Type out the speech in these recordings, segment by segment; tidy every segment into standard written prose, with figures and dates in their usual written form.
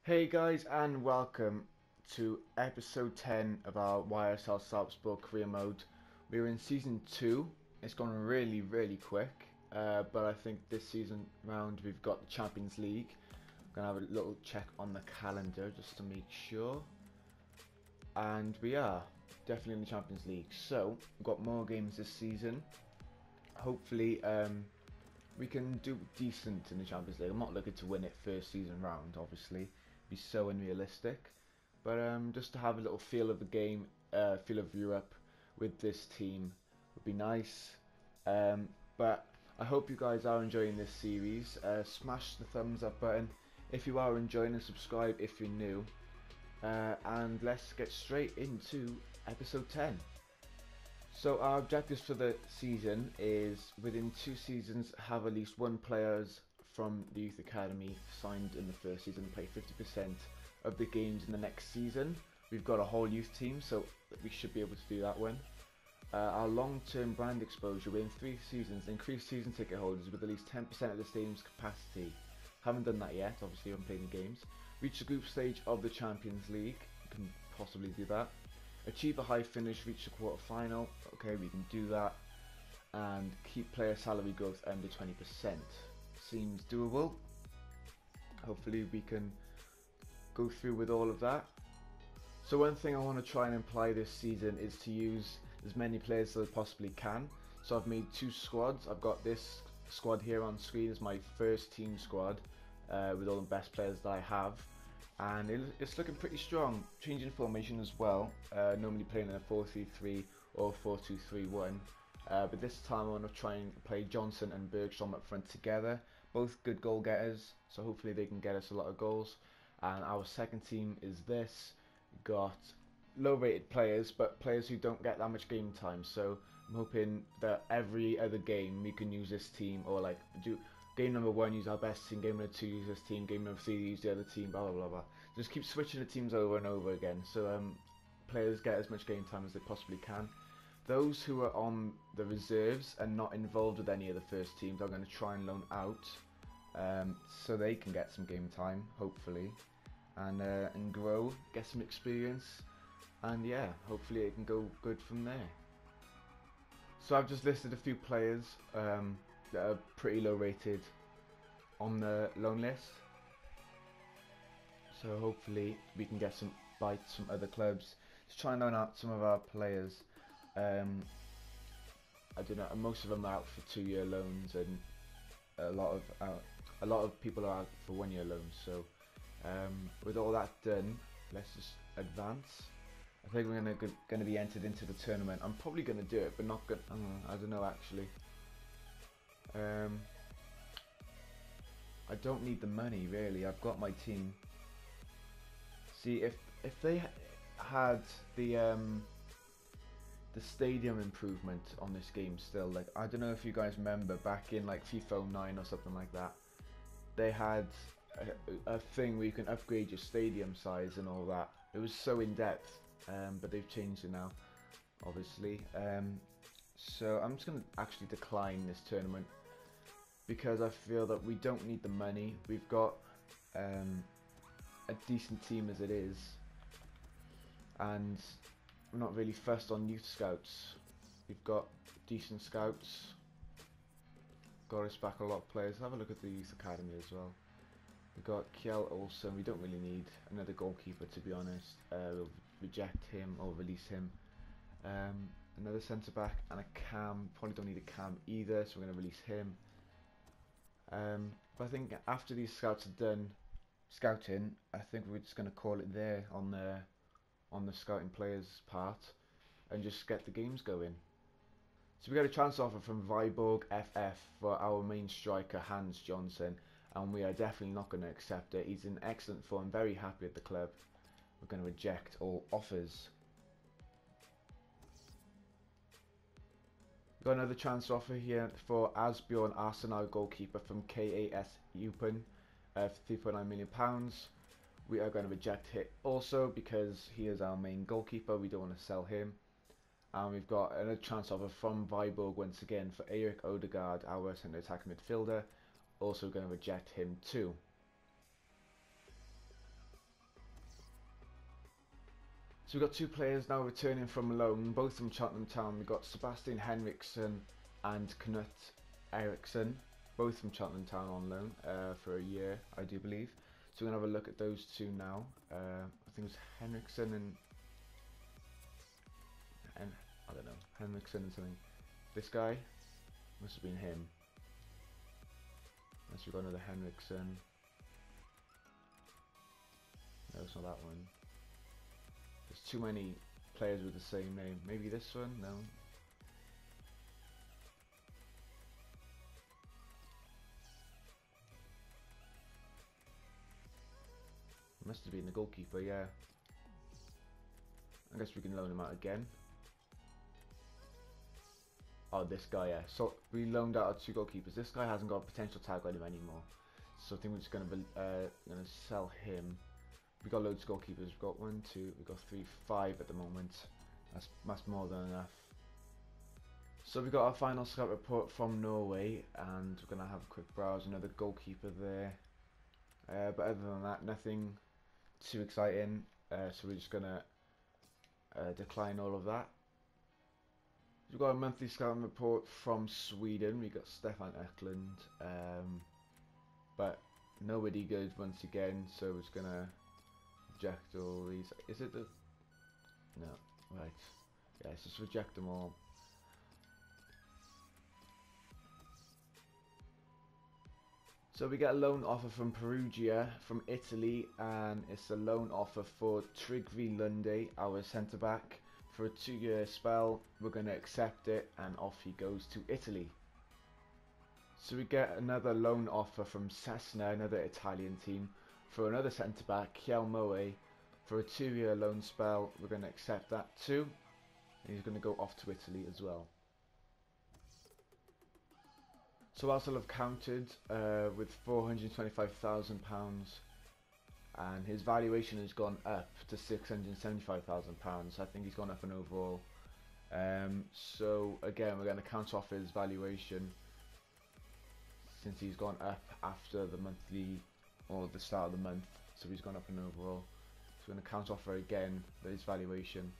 Hey guys, and welcome to episode 10 of our YSL Sarpsborg career mode. We're in season 2. It's gone really quick, but I think this season round we've got the Champions League. I'm going to have a little check on the calendar just to make sure. And we are definitely in the Champions League. So, we've got more games this season. Hopefully, we can do decent in the Champions League. I'm not looking to win it first season round, obviously. It'd be so unrealistic. But just to have a little feel of the game, feel of Europe with this team would be nice. But I hope you guys are enjoying this series. Smash the thumbs up button if you are enjoying, and subscribe if you're new. And let's get straight into episode 10. So our objectives for the season is within 2 seasons have at least one players from the youth academy signed in the first season and play 50% of the games in the next season. We've got a whole youth team, so we should be able to do that one. Our long-term brand exposure within 3 seasons, increase season ticket holders with at least 10% of the stadium's capacity. Haven't done that yet, obviously I'm playing the games. Reach the group stage of the Champions League, we can possibly do that. Achieve a high finish, reach the quarter final. Okay, we can do that. And keep player salary growth under 20%. Seems doable. Hopefully we can go through with all of that. So one thing I want to try and imply this season is to use as many players as I possibly can. So I've made 2 squads. I've got this squad here on screen as my first team squad with all the best players that I have. And it's looking pretty strong. Changing formation as well. Normally playing in a 4-3-3 or 4-2-3-1. But this time I want to try and play Johnson and Bergstrom up front together. Both good goal getters, so hopefully they can get us a lot of goals. And our second team is this. We've got low rated players, but players who don't get that much game time. So I'm hoping that every other game we can use this team, or like do game number 1 use our best team, game number 2 use this team, game number 3 use the other team, blah blah blah blah. Just keep switching the teams over and over again, so players get as much game time as they possibly can. Those who are on the reserves and not involved with any of the first teams, I'm going to try and loan out, so they can get some game time, hopefully, and grow, get some experience, and yeah, hopefully it can go good from there. So I've just listed a few players that are pretty low rated on the loan list. So hopefully we can get some bites from other clubs to try and loan out some of our players. I don't know. Most of them are out for 2-year loans, and a lot of people are out for 1-year loans. So with all that done, let's just advance. I think we're gonna be entered into the tournament. I'm probably gonna do it, but not gonna. I don't know actually. I don't need the money really. I've got my team. See, if they had the stadium improvement on this game still, like I don't know if you guys remember back in like FIFA 09 or something like that, they had a thing where you can upgrade your stadium size and all that. It was so in depth, but they've changed it now, obviously. So I'm just going to actually decline this tournament because I feel that we don't need the money. We've got a decent team as it is, and we're not really fussed on youth scouts. We've got decent scouts, got us back a lot of players. Have a look at the youth academy as well. We've got Kjell Olsen. We don't really need another goalkeeper, to be honest. We'll reject him or release him. Another centre back and a cam. Probably don't need a cam either, so we're going to release him. But I think after these scouts are done scouting, I think we're just going to call it there on the scouting players part and just get the games going. So we got a transfer offer from Viborg FF for our main striker Hans Johnson, and we are definitely not going to accept it. He's in excellent form, very happy at the club. We're going to reject all offers. We've got another transfer offer here for Asbjorn Arsenal goalkeeper from KAS Eupen for £3.9 million. We are going to reject it also because he is our main goalkeeper. We don't want to sell him. And we've got another transfer offer from Viborg once again for Erik Odegaard, our centre attacking midfielder. Also going to reject him too. So we've got two players now returning from loan, both from Cheltenham Town. We've got Sebastian Henriksen and Knut Eriksson, both from Cheltenham Town on loan for a year, I do believe. So we're going to have a look at those two now. I think it was Henriksen and I don't know, Henriksen and something. This guy must have been him. Unless we've got another Henriksen. No, it's not that one. There's too many players with the same name. Maybe this one? No. Must have been the goalkeeper, yeah. I guess we can loan him out again. Oh, this guy, yeah. So we loaned out our two goalkeepers. This guy hasn't got a potential tag on him anymore. So I think we're just gonna sell him. We got loads of goalkeepers. We've got 1, 2, we've got 3, 5 at the moment. That's more than enough. So we got our final scout report from Norway, and we're gonna have a quick browse. Another goalkeeper there. But other than that, nothing too exciting. So we're just gonna decline all of that. We've got a monthly scouting report from Sweden. We got Stefan Eklund, but nobody good once again. So we're just gonna reject all these. Is it the? No, right. Yeah, let's just reject them all. So we get a loan offer from Perugia, from Italy, and it's a loan offer for Trygve Lunde, our centre back. For a 2-year spell, we're going to accept it, and off he goes to Italy. So we get another loan offer from Cessna, another Italian team, for another centre-back, Kjell Moe. For a 2-year loan spell, we're going to accept that too. And he's going to go off to Italy as well. So Arsenal have counted with £425,000. And his valuation has gone up to £675,000. I think he's gone up in overall. So again, we're going to count off his valuation since he's gone up after the monthly or the start of the month. So he's gone up in overall. So we're going to count off again his valuation.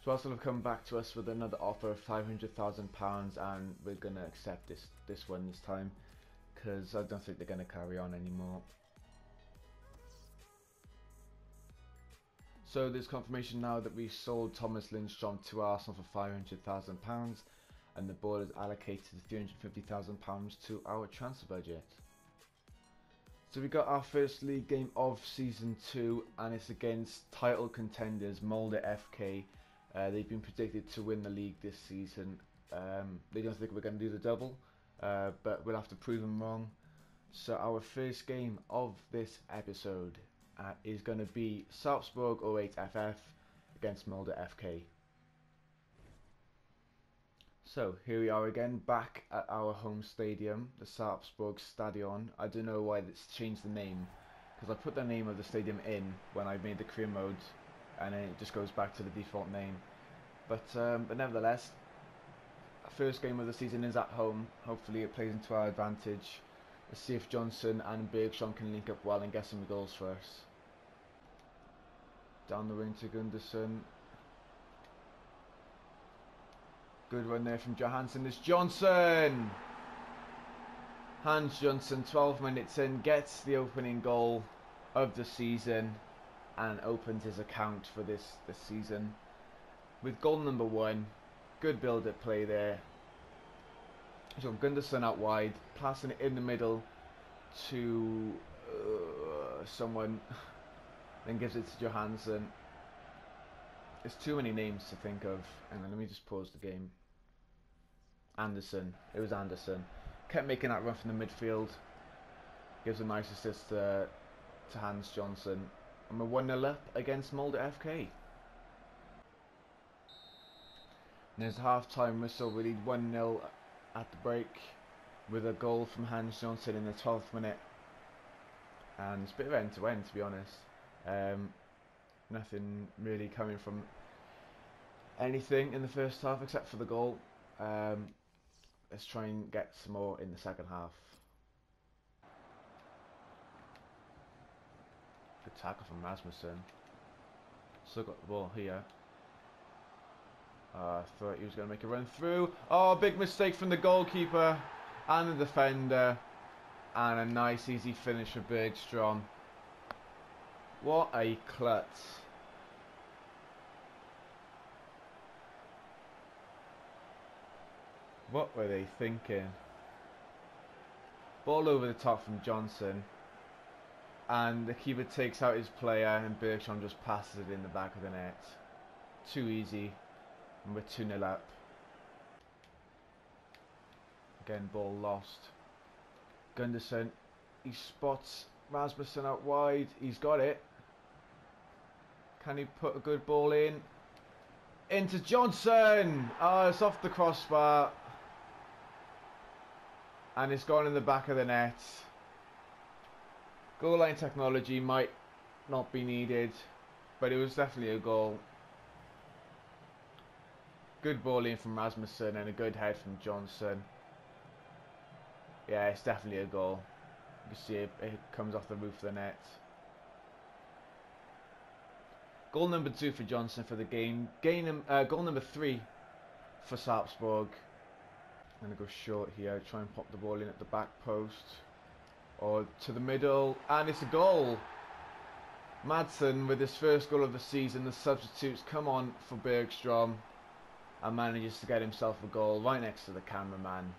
So Arsenal have come back to us with another offer of £500,000, and we're going to accept this one this time, because I don't think they're going to carry on anymore. So there's confirmation now that we sold Thomas Lindstrom to Arsenal for £500,000, and the board has allocated £350,000 to our transfer budget. So we got our first league game of season 2, and it's against title contenders Molde FK. They've been predicted to win the league this season. They don't think we're going to do the double, but we'll have to prove them wrong. So our first game of this episode is going to be Sarpsborg 08FF against Molde FK. So here we are again, back at our home stadium, the Sarpsborg Stadion. I don't know why it's changed the name, because I put the name of the stadium in when I made the career mode, and then it just goes back to the default name. But nevertheless, first game of the season is at home. Hopefully it plays into our advantage. Let's see if Johnson and Bergson can link up well and get some goals for us. Down the wing to Gunderson. Good run there from Johansson. It's Johnson! Hans Johnson, 12 minutes in, gets the opening goal of the season and opens his account for this season with goal number 1. Good build-up play there. So Gunderson out wide, passing it in the middle to someone, then gives it to Johansson. There's too many names to think of. Hang on, let me just pause the game. Anderson. It was Anderson. Kept making that run from the midfield. Gives a nice assist to Hans Johnson. And we're 1-0 up against Molde FK. And there's a half-time whistle. We lead 1-0 at the break with a goal from Hans Johnson in the 12th minute. And it's a bit of end-to-end, to be honest. Nothing really coming from anything in the first half except for the goal. Let's try and get some more in the second half. Good tackle from Rasmussen. Still got the ball here. I thought he was going to make a run through. Oh, big mistake from the goalkeeper and the defender. And a nice easy finish for Bergstrom. What a klutz. What were they thinking? Ball over the top from Johnson. And the keeper takes out his player and Bergstrom just passes it in the back of the net. Too easy. And we're 2-0 up. Again, ball lost. Gunderson, he spots Rasmussen out wide. He's got it. Can he put a good ball in? Into Johnson! Oh, it's off the crossbar. And it's gone in the back of the net. Goal line technology might not be needed, but it was definitely a goal. Good ball in from Rasmussen and a good head from Johnson. Yeah, it's definitely a goal. You can see it comes off the roof of the net. Goal number 2 for Johnson for the game. Goal number 3 for Sarpsborg. I'm going to go short here, try and pop the ball in at the back post. Or to the middle, and it's a goal. Madsen with his first goal of the season. The substitutes come on for Bergstrom and manages to get himself a goal right next to the cameraman.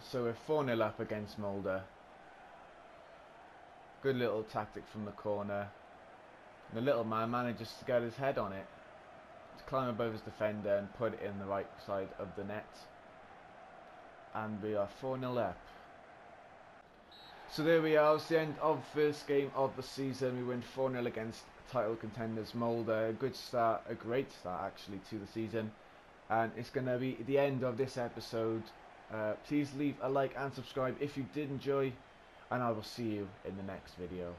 So we're 4-0 up against Mulder. Good little tactic from the corner. And the little man manages to get his head on it, to climb above his defender and put it in the right side of the net. And we are 4-0 up. So there we are, it's the end of the first game of the season. We win 4-0 against title contenders Mulder. A good start, a great start actually to the season. And it's going to be the end of this episode. Please leave a like and subscribe if you did enjoy. And I will see you in the next video.